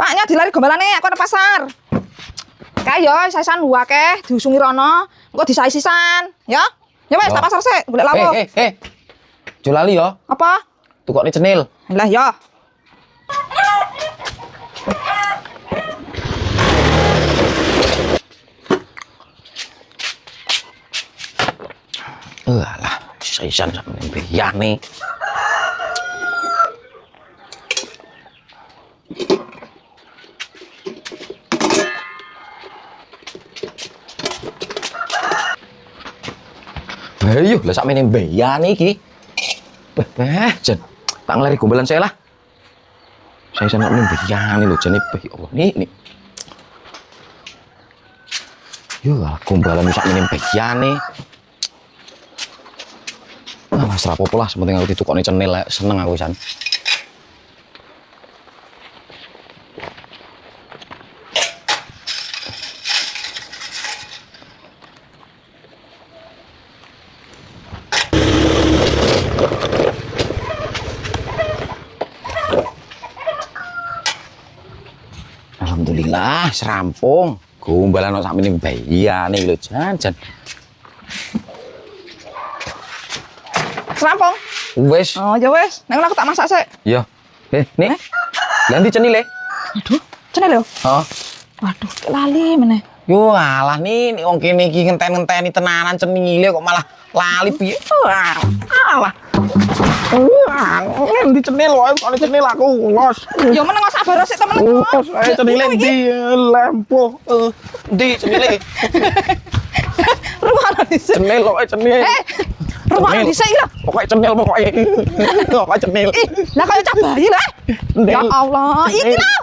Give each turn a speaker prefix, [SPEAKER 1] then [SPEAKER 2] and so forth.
[SPEAKER 1] Paknya dilari gombalane aku ada pasar. Kae yo sisan akeh diusungi rono, engko disai sisan, ya. Ya wes tak pasar sik, golek lawo.
[SPEAKER 2] Jolali yo.
[SPEAKER 1] Apa?
[SPEAKER 2] Tukokne cenil.
[SPEAKER 1] Lah ya.
[SPEAKER 2] Alah, sisan sampe mbeyane. Ayo, lah sakmene mbeyane iki. Jen. Tak ngelari gombalan saya lah. Saya sana mbeyane lho jane ya Allah nih. Yo, gombalan sakmene mbeyane. Mas rapopo lah, sementing aku ditukokne cenil seneng aku san. Alhamdulillah serampung. Gombalan sak meneh bayane lho jan.
[SPEAKER 1] Serampung.
[SPEAKER 2] Wes.
[SPEAKER 1] Oh, ya wes. Nek aku tak masak sik.
[SPEAKER 2] Iya. Nih. Ganti cenile.
[SPEAKER 1] Aduh, cenil yo.
[SPEAKER 2] Heeh.
[SPEAKER 1] Waduh, lali meneh.
[SPEAKER 2] Yo alah nih wong kene iki ngenten-ngenteni tenanan cenile kok malah lali piye. Alah. Ngendi cenil wae kok cenil aku los.
[SPEAKER 1] Yo meneng sabar sik temen.
[SPEAKER 2] Ayo cenile ndi lempo. Ndi cenile.
[SPEAKER 1] Rumah dhisik.
[SPEAKER 2] Cenil kok cenil.
[SPEAKER 1] Rumah dhisik lho.
[SPEAKER 2] Pokoke cenil pokoke. Pokoke cenil.
[SPEAKER 1] Lah kaya cah bayi lah. Ya Allah, iki lho.